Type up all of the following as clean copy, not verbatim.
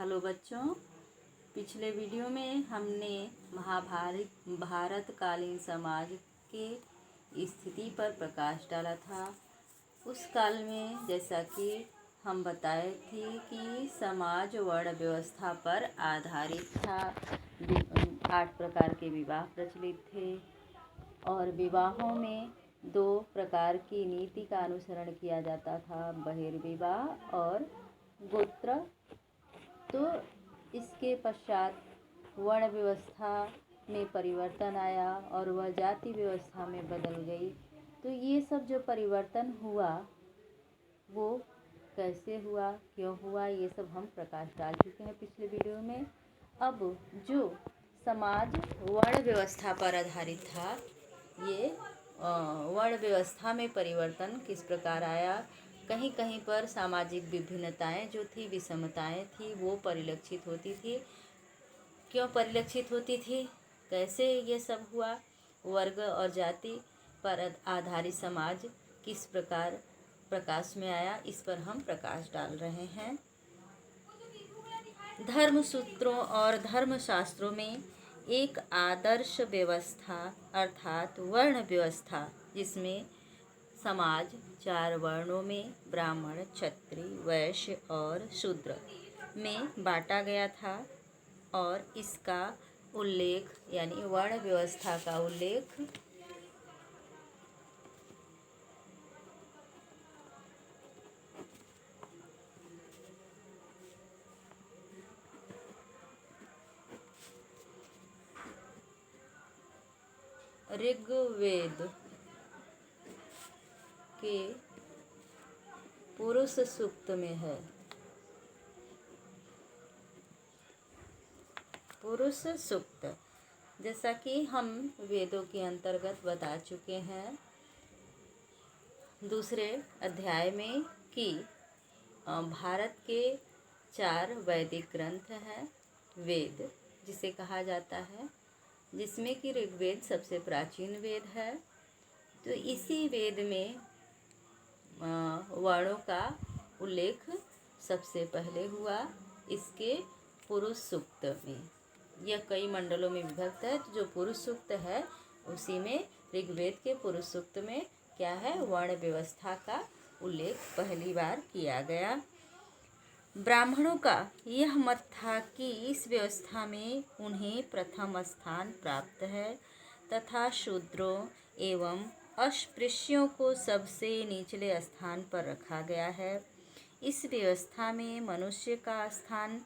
Hello बच्चों, पिछले video में हमने भारत कालीन समाज के स्थिति पर प्रकाश डाला था। उस काल में जैसा कि हम बताए थे कि समाज वर्ण व्यवस्था पर आधारित था। 8 प्रकार के विवाह प्रचलित थे और विवाहों में 2 प्रकार की नीति का अनुसरण किया जाता था, बहिर्विवाह और गोत्र। तो इसके पश्चात वर्ण व्यवस्था में परिवर्तन आया और वह जाति व्यवस्था में बदल गई। तो ये सब जो परिवर्तन हुआ वो कैसे हुआ, क्यों हुआ, ये सब हम प्रकाश डाल चुके हैं पिछले वीडियो में। अब जो समाज वर्ण व्यवस्था पर आधारित था, ये वर्ण व्यवस्था में परिवर्तन किस प्रकार आया, कहीं कहीं पर सामाजिक विभिन्नताएं जो थी, विषमताएं थी, वो परिलक्षित होती थी। क्यों परिलक्षित होती थी, कैसे ये सब हुआ, वर्ग और जाति पर आधारित समाज किस प्रकार प्रकाश में आया, इस पर हम प्रकाश डाल रहे हैं। धर्म सूत्रों और धर्मशास्त्रों में एक आदर्श व्यवस्था अर्थात वर्ण व्यवस्था, जिसमें समाज 4 वर्णों में ब्राह्मण, क्षत्रिय, वैश्य और शूद्र में बांटा गया था। और इसका उल्लेख यानी वर्ण व्यवस्था का उल्लेख ऋग्वेद के पुरुष सूक्त में है। पुरुष सूक्त, जैसा कि हम वेदों के अंतर्गत बता चुके हैं दूसरे अध्याय में कि भारत के 4 वैदिक ग्रंथ हैं, वेद जिसे कहा जाता है, जिसमें कि ऋग्वेद सबसे प्राचीन वेद है। तो इसी वेद में वर्णों का उल्लेख सबसे पहले हुआ, इसके पुरुष सूक्त में। यह कई मंडलों में विभक्त है, तो जो पुरुष सूक्त है उसी में ऋग्वेद के पुरुष सूक्त में क्या है, वर्ण व्यवस्था का उल्लेख पहली बार किया गया। ब्राह्मणों का यह मत था कि इस व्यवस्था में उन्हें प्रथम स्थान प्राप्त है तथा शूद्रों एवं अस्पृश्यों को सबसे निचले स्थान पर रखा गया है। इस व्यवस्था में मनुष्य का स्थान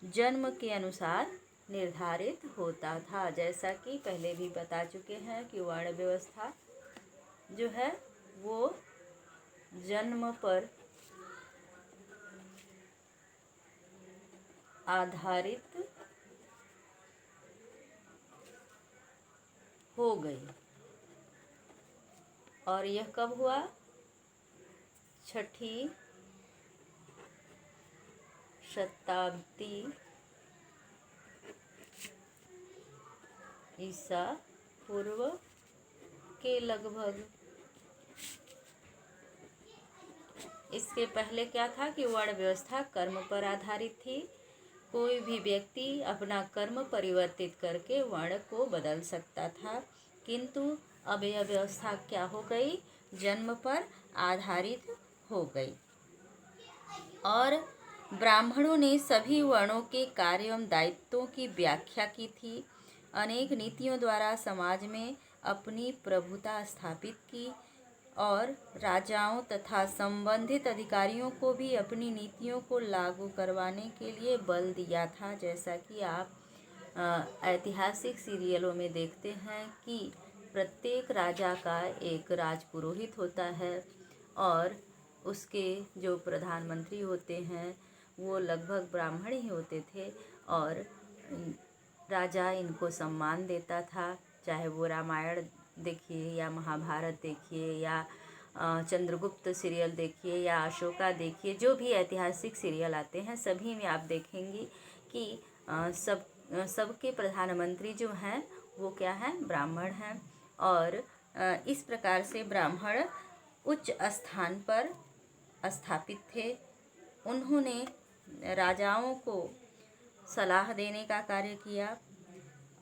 जन्म के अनुसार निर्धारित होता था। जैसा कि पहले भी बता चुके हैं कि वर्ण व्यवस्था जो है वो जन्म पर आधारित हो गई। और यह कब हुआ, 6ठी शताब्दी ईसा पूर्व के लगभग। इसके पहले क्या था कि वर्ण व्यवस्था कर्म पर आधारित थी। कोई भी व्यक्ति अपना कर्म परिवर्तित करके वर्ण को बदल सकता था, किंतु अब यह व्यवस्था क्या हो गई, जन्म पर आधारित हो गई। और ब्राह्मणों ने सभी वर्णों के कार्य एवं दायित्वों की व्याख्या की थी। अनेक नीतियों द्वारा समाज में अपनी प्रभुता स्थापित की और राजाओं तथा संबंधित अधिकारियों को भी अपनी नीतियों को लागू करवाने के लिए बल दिया था। जैसा कि आप ऐतिहासिक सीरियलों में देखते हैं कि प्रत्येक राजा का एक राजपुरोहित होता है और उसके जो प्रधानमंत्री होते हैं वो लगभग ब्राह्मण ही होते थे और राजा इनको सम्मान देता था। चाहे वो रामायण देखिए या महाभारत देखिए या चंद्रगुप्त सीरियल देखिए या अशोका देखिए, जो भी ऐतिहासिक सीरियल आते हैं सभी में आप देखेंगे कि सबके प्रधानमंत्री जो हैं वो क्या हैं, ब्राह्मण हैं। और इस प्रकार से ब्राह्मण उच्च स्थान पर स्थापित थे। उन्होंने राजाओं को सलाह देने का कार्य किया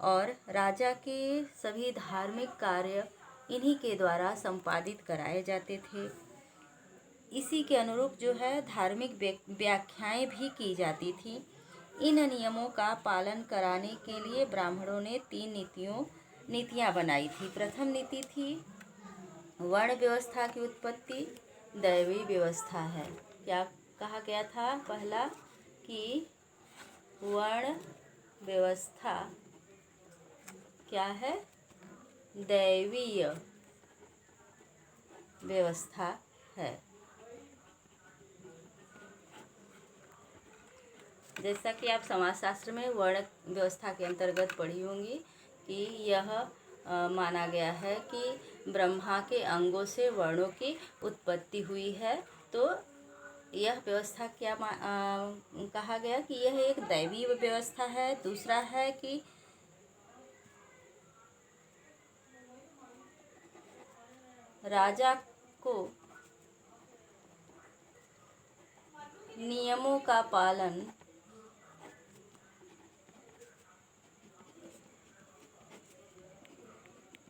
और राजा के सभी धार्मिक कार्य इन्हीं के द्वारा संपादित कराए जाते थे। इसी के अनुरूप जो है धार्मिक व्याख्याएं भी की जाती थी। इन नियमों का पालन कराने के लिए ब्राह्मणों ने 3 नीतियाँ बनाई थी। प्रथम नीति थी वर्ण व्यवस्था की उत्पत्ति दैवी व्यवस्था है। क्या कहा गया था? पहला कि वर्ण व्यवस्था क्या है? दैवीय व्यवस्था है। जैसा कि आप समाजशास्त्र में वर्ण व्यवस्था के अंतर्गत पढ़ी होंगी कि यह माना गया है कि ब्रह्मा के अंगों से वर्णों की उत्पत्ति हुई है। तो यह व्यवस्था क्या कहा गया कि यह एक दैवीय व्यवस्था है। दूसरा है कि राजा को नियमों का पालन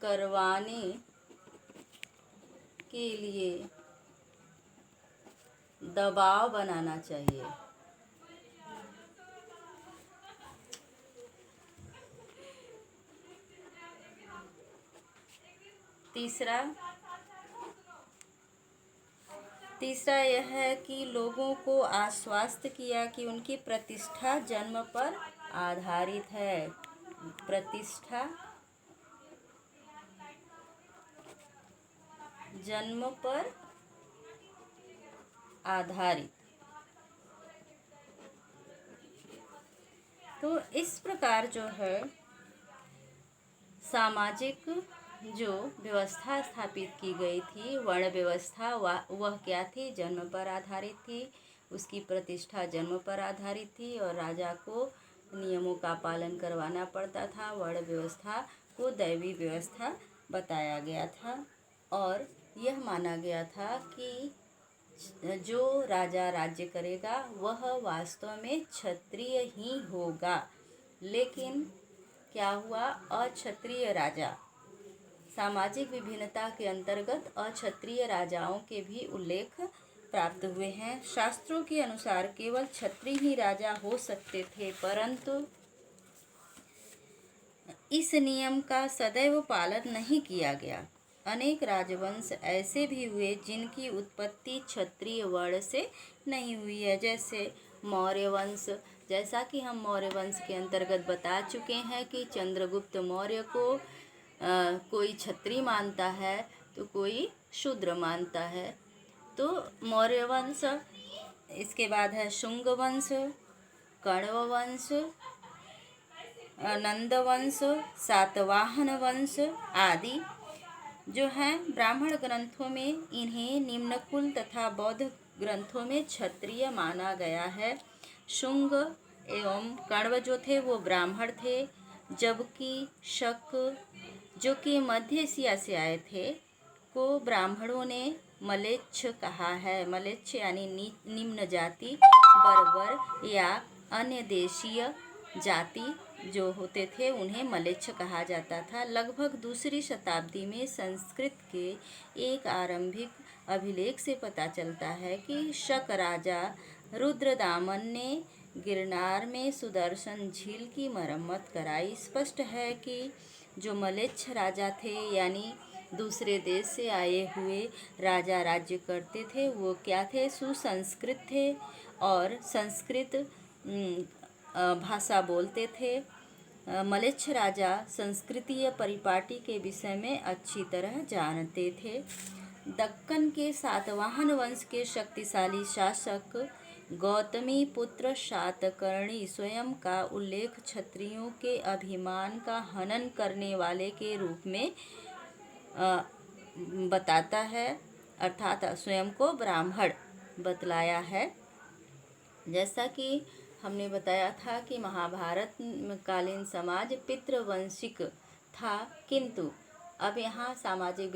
करवाने के लिए दबाव बनाना चाहिए। तीसरा यह है कि लोगों को आश्वस्त किया कि उनकी प्रतिष्ठा जन्म पर आधारित है। प्रतिष्ठा जन्म पर आधारित। तो इस प्रकार जो है सामाजिक जो व्यवस्था स्थापित की गई थी वर्ण व्यवस्था वह क्या थी? जन्म पर आधारित थी। उसकी प्रतिष्ठा जन्म पर आधारित थी और राजा को नियमों का पालन करवाना पड़ता था। वर्ण व्यवस्था को दैवी व्यवस्था बताया गया था और यह माना गया था कि जो राजा राज्य करेगा वह वास्तव में क्षत्रिय ही होगा। लेकिन क्या हुआ? अक्षत्रिय राजा, सामाजिक विभिन्नता के अंतर्गत अक्षत्रिय राजाओं के भी उल्लेख प्राप्त हुए हैं। शास्त्रों के अनुसार केवल क्षत्रिय ही राजा हो सकते थे, परंतु इस नियम का सदैव पालन नहीं किया गया। अनेक राजवंश ऐसे भी हुए जिनकी उत्पत्ति क्षत्रिय वर्ण से नहीं हुई है, जैसे मौर्य वंश। जैसा कि हम मौर्य वंश के अंतर्गत बता चुके हैं कि चंद्रगुप्त मौर्य को कोई क्षत्रिय मानता है तो कोई शूद्र मानता है। तो मौर्य वंश, इसके बाद है शुंग वंश, कण्व वंश, नंद वंश, सातवाहन वंश आदि जो हैं। ब्राह्मण ग्रंथों में इन्हें निम्नकुल तथा बौद्ध ग्रंथों में क्षत्रिय माना गया है। शुंग एवं कण्व जो थे वो ब्राह्मण थे, जबकि शक जो कि मध्य एशिया से आए थे को ब्राह्मणों ने मलेच्छ कहा है। मलेच्छ यानी निम्न जाति, बर्बर या अन्य देशीय जाति जो होते थे उन्हें मलेच्छ कहा जाता था। लगभग दूसरी शताब्दी में संस्कृत के एक आरंभिक अभिलेख से पता चलता है कि शक राजा रुद्रदामन ने गिरनार में सुदर्शन झील की मरम्मत कराई। स्पष्ट है कि जो मलेच्छ राजा थे यानी दूसरे देश से आए हुए राजा राज्य करते थे वो क्या थे? सुसंस्कृत थे और संस्कृत भाषा बोलते थे। मलेच्छ राजा संस्कृतीय परिपाटी के विषय में अच्छी तरह जानते थे। दक्कन के सातवाहन वंश के शक्तिशाली शासक गौतमी पुत्र शातकर्णी स्वयं का उल्लेख क्षत्रियों के अभिमान का हनन करने वाले के रूप में बताता है, अर्थात स्वयं को ब्राह्मण बतलाया है। जैसा कि हमने बताया था कि महाभारत कालीन समाज पितृवंशिक था, किंतु अब यहाँ सामाजिक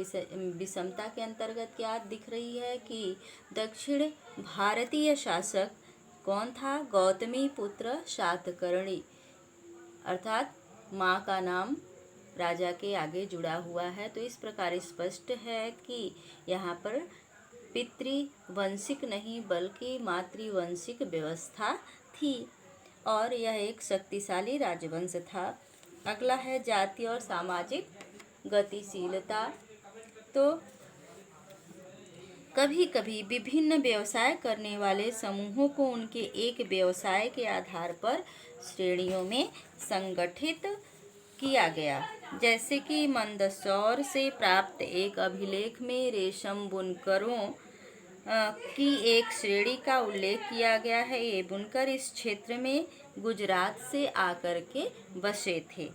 विषमता के अंतर्गत क्या दिख रही है कि दक्षिण भारतीय शासक कौन था? गौतमी पुत्र शातकर्णी, अर्थात माँ का नाम राजा के आगे जुड़ा हुआ है। तो इस प्रकार स्पष्ट है कि यहाँ पर पितृवंशिक नहीं बल्कि मातृवंशिक व्यवस्था थी और यह एक शक्तिशाली राजवंश था। अगला है जाति और सामाजिक गतिशीलता। तो कभी कभी विभिन्न व्यवसाय करने वाले समूहों को उनके एक व्यवसाय के आधार पर श्रेणियों में संगठित किया गया। जैसे कि मंदसौर से प्राप्त एक अभिलेख में रेशम बुनकरों की एक श्रेणी का उल्लेख किया गया है। ये बुनकर इस क्षेत्र में गुजरात से आकर के बसे थे।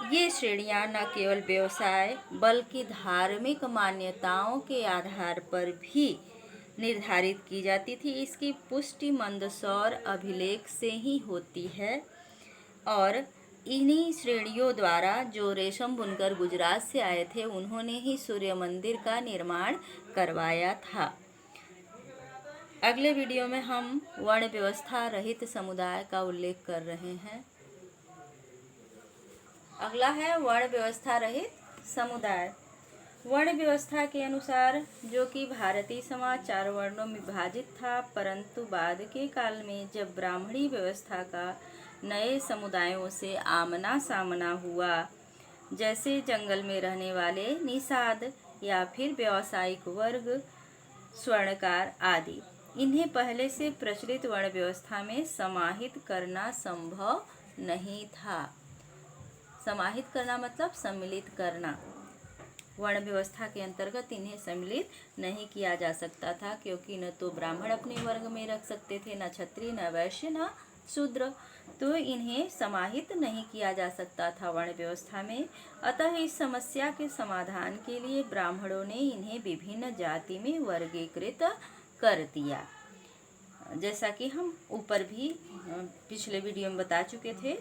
ये श्रेणियां न केवल व्यवसाय बल्कि धार्मिक मान्यताओं के आधार पर भी निर्धारित की जाती थी। इसकी पुष्टि मंदसौर अभिलेख से ही होती है और इन्हीं श्रेणियों द्वारा जो रेशम बुनकर गुजरात से आए थे उन्होंने ही सूर्य मंदिर का निर्माण करवाया था। अगले वीडियो में हम वर्ण व्यवस्था रहित समुदाय का उल्लेख कर रहे हैं। अगला है वर्ण व्यवस्था रहित समुदाय। वर्ण व्यवस्था के अनुसार जो कि भारतीय समाज 4 वर्णों में विभाजित था, परंतु बाद के काल में जब ब्राह्मणी व्यवस्था का नए समुदायों से आमना सामना हुआ, जैसे जंगल में रहने वाले निषाद या फिर व्यावसायिक वर्ग, स्वर्णकार आदि, इन्हें पहले से प्रचलित वर्ण व्यवस्था में समाहित करना संभव नहीं था। समाहित करना मतलब सम्मिलित करना। वर्ण व्यवस्था के अंतर्गत इन्हें सम्मिलित नहीं किया जा सकता था, क्योंकि न तो ब्राह्मण अपने वर्ग में रख सकते थे, न क्षत्रिय, न वैश्य, न शूद्र, तो इन्हें समाहित नहीं किया जा सकता था वर्ण व्यवस्था में। अतः इस समस्या के समाधान के लिए ब्राह्मणों ने इन्हें विभिन्न जाति में वर्गीकृत कर दिया। जैसा कि हम ऊपर भी पिछले वीडियो में बता चुके थे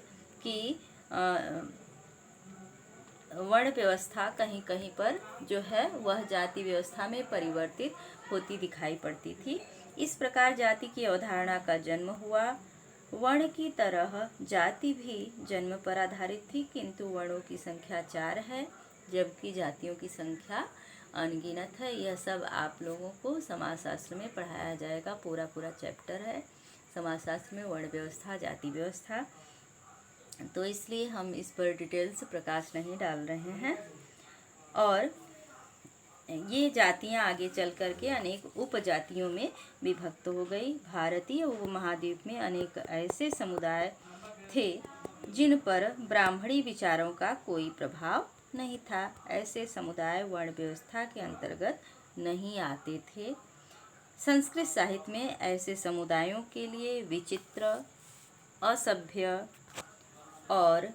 कि वर्ण व्यवस्था कहीं कहीं पर जो है वह जाति व्यवस्था में परिवर्तित होती दिखाई पड़ती थी। इस प्रकार जाति की अवधारणा का जन्म हुआ। वर्ण की तरह जाति भी जन्म पर आधारित थी, किंतु वर्णों की संख्या 4 है जबकि जातियों की संख्या अनगिनत है। यह सब आप लोगों को समाजशास्त्र में पढ़ाया जाएगा। पूरा चैप्टर है समाजशास्त्र में वर्ण व्यवस्था, जाति व्यवस्था, तो इसलिए हम इस पर डिटेल्स प्रकाश नहीं डाल रहे हैं। और ये जातियां आगे चल कर के अनेक उपजातियों में विभक्त हो गई। भारतीय उपमहाद्वीप में अनेक ऐसे समुदाय थे जिन पर ब्राह्मणी विचारों का कोई प्रभाव नहीं था। ऐसे समुदाय वर्ण व्यवस्था के अंतर्गत नहीं आते थे। संस्कृत साहित्य में ऐसे समुदायों के लिए विचित्र, असभ्य और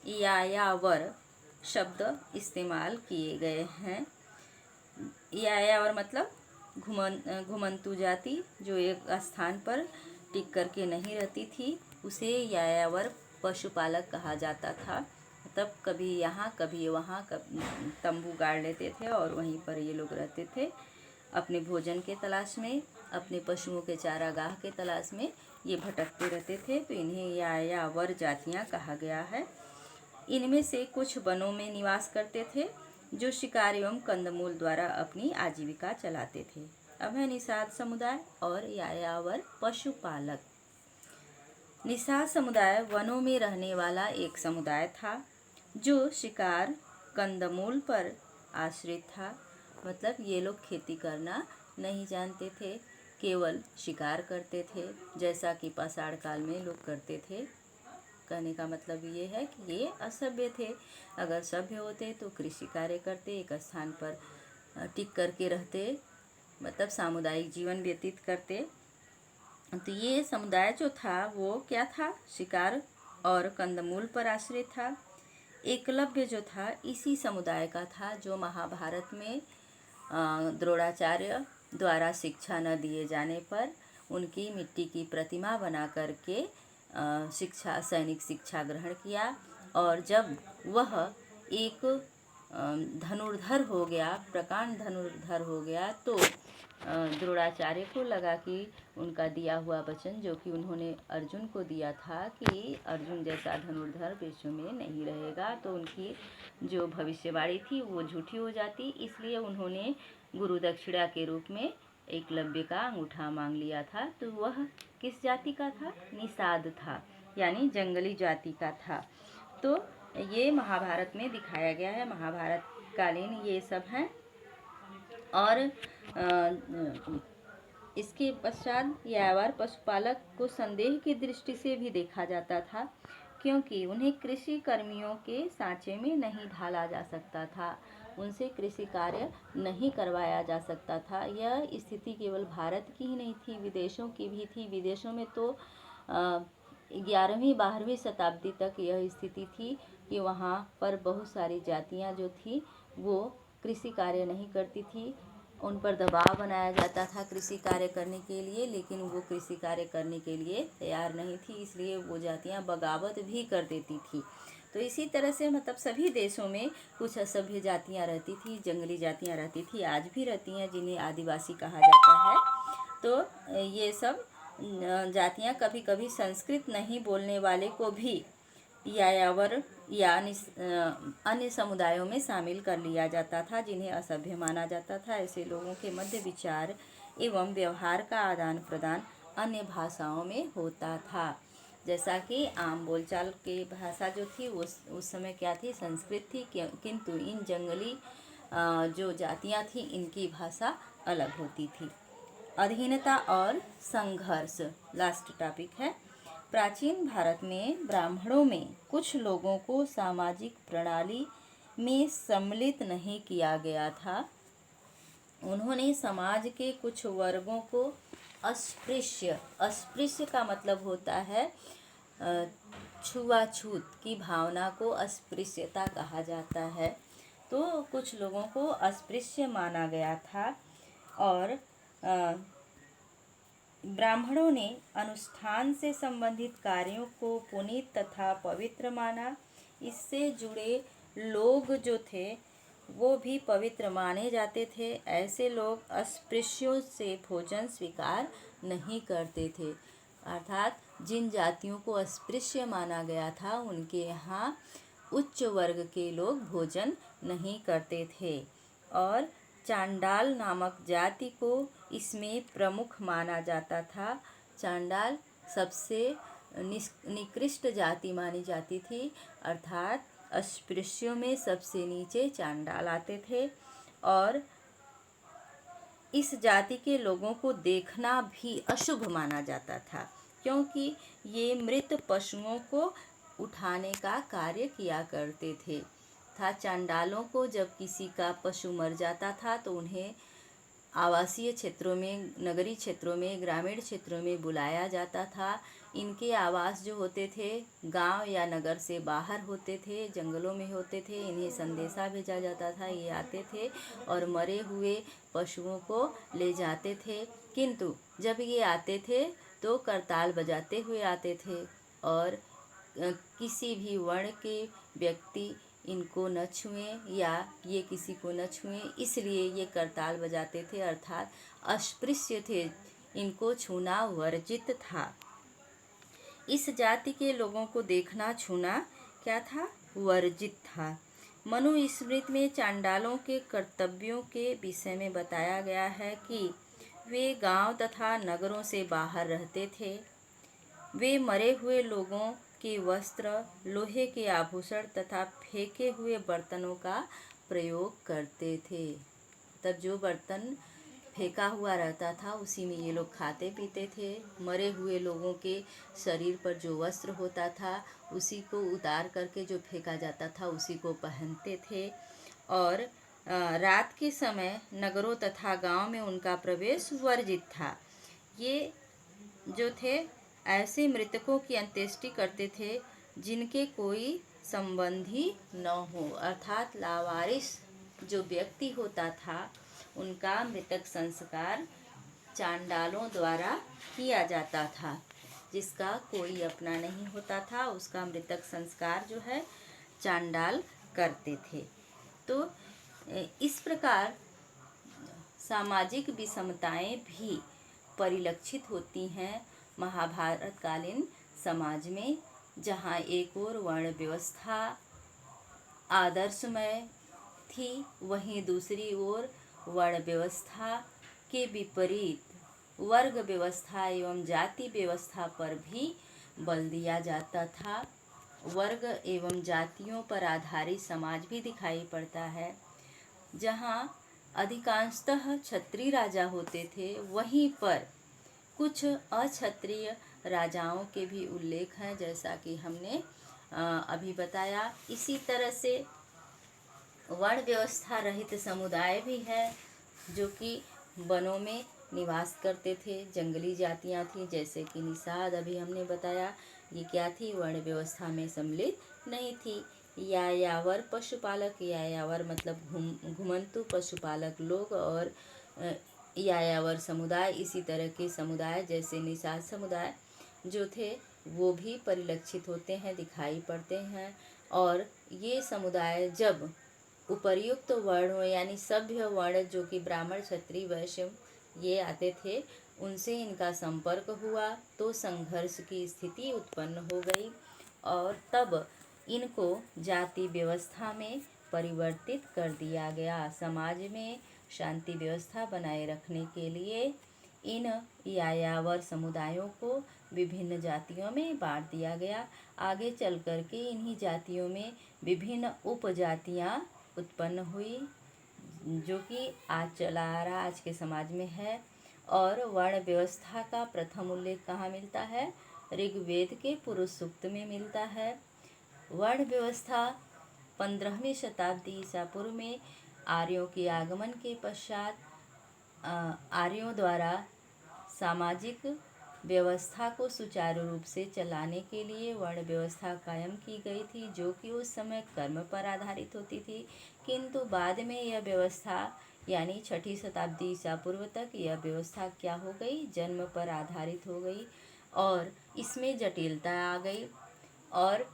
यायावर शब्द इस्तेमाल किए गए हैं। यायावर मतलब घुमंतु जाति, जो एक स्थान पर टिक करके नहीं रहती थी, उसे यायावर पशुपालक कहा जाता था। तब कभी यहाँ कभी वहाँ तंबू गाड़ लेते थे और वहीं पर ये लोग रहते थे अपने भोजन के तलाश में, अपने पशुओं के चारागाह के तलाश में ये भटकते रहते थे। तो इन्हें यायावर जातियाँ कहा गया है। इनमें से कुछ वनों में निवास करते थे जो शिकार एवं कंदमूल द्वारा अपनी आजीविका चलाते थे। अब है निषाद समुदाय और यायावर पशुपालक। निषाद समुदाय वनों में रहने वाला एक समुदाय था जो शिकार कंदमूल पर आश्रित था। मतलब ये लोग खेती करना नहीं जानते थे, केवल शिकार करते थे, जैसा कि पाषाण काल में लोग करते थे। कहने का मतलब ये है कि ये असभ्य थे। अगर सभ्य होते तो कृषि कार्य करते, एक स्थान पर टिक करके रहते, मतलब सामुदायिक जीवन व्यतीत करते। तो ये समुदाय जो था वो क्या था? शिकार और कंदमूल पर आश्रित था। एकलव्य जो था इसी समुदाय का था, जो महाभारत में द्रोणाचार्य द्वारा शिक्षा न दिए जाने पर उनकी मिट्टी की प्रतिमा बना करके सैनिक शिक्षा ग्रहण किया। और जब वह एक धनुर्धर हो गया, प्रकांड धनुर्धर हो गया, तो द्रोणाचार्य को लगा कि उनका दिया हुआ वचन जो कि उन्होंने अर्जुन को दिया था कि अर्जुन जैसा धनुर्धर विश्व में नहीं रहेगा, तो उनकी जो भविष्यवाणी थी वो झूठी हो जाती। इसलिए उन्होंने गुरु दक्षिणा के रूप में एकलव्य का अंगूठा मांग लिया था। तो वह किस जाति का था? निषाद था, यानी जंगली जाति का था। तो ये महाभारत में दिखाया गया है, महाभारत कालीन ये सब हैं। और इसके पश्चात यावर पशुपालक को संदेह की दृष्टि से भी देखा जाता था, क्योंकि उन्हें कृषि कर्मियों के सांचे में नहीं ढाला जा सकता था, उनसे कृषि कार्य नहीं करवाया जा सकता था। यह स्थिति केवल भारत की ही नहीं थी, विदेशों की भी थी। विदेशों में तो 11वीं 12वीं शताब्दी तक यह स्थिति थी कि वहाँ पर बहुत सारी जातियाँ जो थी वो कृषि कार्य नहीं करती थी। उन पर दबाव बनाया जाता था कृषि कार्य करने के लिए, लेकिन वो कृषि कार्य करने के लिए तैयार नहीं थी, इसलिए वो जातियाँ बगावत भी कर देती थी। तो इसी तरह से मतलब सभी देशों में कुछ असभ्य जातियाँ रहती थी, जंगली जातियाँ रहती थी, आज भी रहती हैं, जिन्हें आदिवासी कहा जाता है। तो ये सब जातियाँ कभी कभी संस्कृत नहीं बोलने वाले को भी यायावर या अन्य समुदायों में शामिल कर लिया जाता था, जिन्हें असभ्य माना जाता था। ऐसे लोगों के मध्य विचार एवं व्यवहार का आदान प्रदान अन्य भाषाओं में होता था। जैसा कि आम बोलचाल की भाषा जो थी उस समय क्या थी? संस्कृत थी, किंतु इन जंगली जो जातियाँ थी इनकी भाषा अलग होती थी। अधीनता और संघर्ष लास्ट टॉपिक है। प्राचीन भारत में ब्राह्मणों में कुछ लोगों को सामाजिक प्रणाली में सम्मिलित नहीं किया गया था। उन्होंने समाज के कुछ वर्गों को अस्पृश्य, अस्पृश्य का मतलब होता है छुआछूत की भावना को अस्पृश्यता कहा जाता है। तो कुछ लोगों को अस्पृश्य माना गया था और ब्राह्मणों ने अनुष्ठान से संबंधित कार्यों को पुनीत तथा पवित्र माना। इससे जुड़े लोग जो थे वो भी पवित्र माने जाते थे। ऐसे लोग अस्पृश्यों से भोजन स्वीकार नहीं करते थे, अर्थात जिन जातियों को अस्पृश्य माना गया था उनके यहाँ उच्च वर्ग के लोग भोजन नहीं करते थे। और चांडाल नामक जाति को इसमें प्रमुख माना जाता था। चांडाल सबसे निकृष्ट जाति मानी जाती थी, अर्थात अस्पृश्यों में सबसे नीचे चांडाल आते थे। और इस जाति के लोगों को देखना भी अशुभ माना जाता था, क्योंकि ये मृत पशुओं को उठाने का कार्य किया करते थे। चांडालों को जब किसी का पशु मर जाता था तो उन्हें आवासीय क्षेत्रों में, नगरीय क्षेत्रों में, ग्रामीण क्षेत्रों में बुलाया जाता था। इनके आवास जो होते थे गांव या नगर से बाहर होते थे, जंगलों में होते थे। इन्हें संदेशा भेजा जाता था, ये आते थे और मरे हुए पशुओं को ले जाते थे। किंतु जब ये आते थे तो करताल बजाते हुए आते थे और किसी भी वर्ण के व्यक्ति इनको न छुएं या ये किसी को न छुएं, इसलिए ये करताल बजाते थे, अर्थात अस्पृश्य थे, इनको छूना वर्जित था। इस जाति के लोगों को देखना छूना क्या था? वर्जित था। मनुस्मृति में चांडालों के कर्तव्यों के विषय में बताया गया है कि वे गांव तथा नगरों से बाहर रहते थे। वे मरे हुए लोगों के वस्त्र, लोहे के आभूषण तथा फेंके हुए बर्तनों का प्रयोग करते थे। तब जो बर्तन फेंका हुआ रहता था उसी में ये लोग खाते पीते थे। मरे हुए लोगों के शरीर पर जो वस्त्र होता था उसी को उतार करके जो फेंका जाता था उसी को पहनते थे। और रात के समय नगरों तथा गांव में उनका प्रवेश वर्जित था। ये जो थे ऐसे मृतकों की अंत्येष्टि करते थे जिनके कोई संबंधी न हो, अर्थात लावारिस जो व्यक्ति होता था उनका मृतक संस्कार चांडालों द्वारा किया जाता था। जिसका कोई अपना नहीं होता था उसका मृतक संस्कार जो है चांडाल करते थे। तो इस प्रकार सामाजिक विषमताएं भी परिलक्षित होती हैं महाभारतकालीन समाज में, जहाँ एक ओर वर्ण व्यवस्था आदर्शमय थी, वहीं दूसरी ओर वर्ण व्यवस्था के विपरीत वर्ग व्यवस्था एवं जाति व्यवस्था पर भी बल दिया जाता था। वर्ग एवं जातियों पर आधारित समाज भी दिखाई पड़ता है, जहाँ अधिकांशतः क्षत्रिय राजा होते थे, वहीं पर कुछ अक्षत्रिय राजाओं के भी उल्लेख हैं, जैसा कि हमने अभी बताया। इसी तरह से वर्ण व्यवस्था रहित समुदाय भी है, जो कि वनों में निवास करते थे। जंगली जातियां थी, जैसे कि निषाद अभी हमने बताया, ये क्या थी, वर्ण व्यवस्था में सम्मिलित नहीं थी। यायावर पशुपालक, यायावर मतलब घुमंतु पशुपालक लोग, और यायावर समुदाय, इसी तरह के समुदाय जैसे निषाद समुदाय जो थे वो भी परिलक्षित होते हैं, दिखाई पड़ते हैं। और ये समुदाय जब उपर्युक्त वर्ण यानी सभ्य वर्ण जो कि ब्राह्मण क्षत्रिय वैश्य ये आते थे, उनसे इनका संपर्क हुआ तो संघर्ष की स्थिति उत्पन्न हो गई, और तब इनको जाति व्यवस्था में परिवर्तित कर दिया गया। समाज में शांति व्यवस्था बनाए रखने के लिए इन यायावर समुदायों को विभिन्न जातियों में बांट दिया गया। आगे चल कर के इन्हीं जातियों में विभिन्न उपजातियां उत्पन्न हुई, जो कि आज चला आ रहा आज के समाज में है। और वर्ण व्यवस्था का प्रथम उल्लेख कहाँ मिलता है? ऋग्वेद के पुरुष सूक्त में मिलता है। वर्ण व्यवस्था 15वीं शताब्दी ईसा पूर्व में आर्यों के आगमन के पश्चात आर्यों द्वारा सामाजिक व्यवस्था को सुचारू रूप से चलाने के लिए वर्ण व्यवस्था कायम की गई थी, जो कि उस समय कर्म पर आधारित होती थी। किंतु बाद में यह व्यवस्था यानी 6ठी शताब्दी ईसा पूर्व तक यह व्यवस्था क्या हो गई? जन्म पर आधारित हो गई, और इसमें जटिलता आ गई। और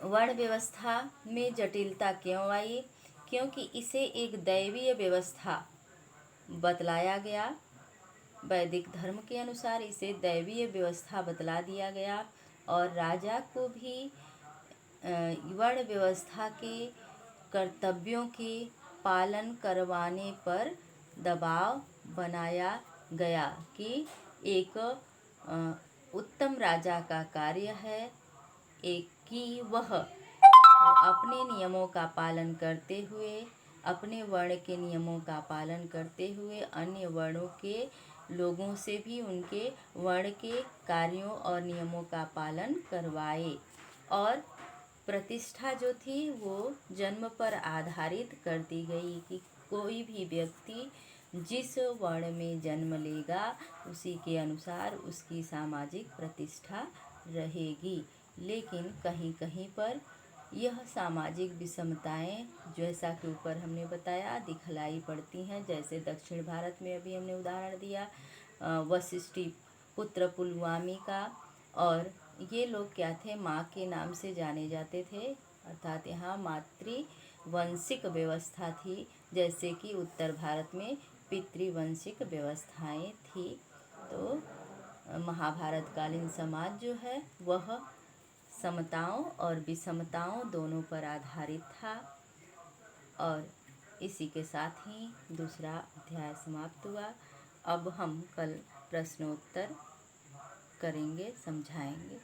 वर्ण व्यवस्था में जटिलता क्यों आई? क्योंकि इसे एक दैवीय व्यवस्था बतलाया गया। वैदिक धर्म के अनुसार इसे दैवीय व्यवस्था बतला दिया गया, और राजा को भी वर्ण व्यवस्था के कर्तव्यों के पालन करवाने पर दबाव बनाया गया कि एक उत्तम राजा का कार्य है एक कि वह अपने नियमों का पालन करते हुए, अपने वर्ण के नियमों का पालन करते हुए अन्य वर्णों के लोगों से भी उनके वर्ण के कार्यों और नियमों का पालन करवाए। और प्रतिष्ठा जो थी वो जन्म पर आधारित कर दी गई कि कोई भी व्यक्ति जिस वर्ण में जन्म लेगा उसी के अनुसार उसकी सामाजिक प्रतिष्ठा रहेगी। लेकिन कहीं कहीं पर यह सामाजिक विषमताएं, जैसा कि ऊपर हमने बताया, दिखलाई पड़ती हैं। जैसे दक्षिण भारत में अभी हमने उदाहरण दिया वशिष्ठी पुत्र पुलवामी का, और ये लोग क्या थे? माँ के नाम से जाने जाते थे, अर्थात यहाँ मातृवंशिक व्यवस्था थी, जैसे कि उत्तर भारत में पितृवंशिक व्यवस्थाएं थी। तो महाभारतकालीन समाज जो है वह समताओं और विषमताओं दोनों पर आधारित था। और इसी के साथ ही दूसरा अध्याय समाप्त हुआ। अब हम कल प्रश्नोत्तर करेंगे, समझाएंगे।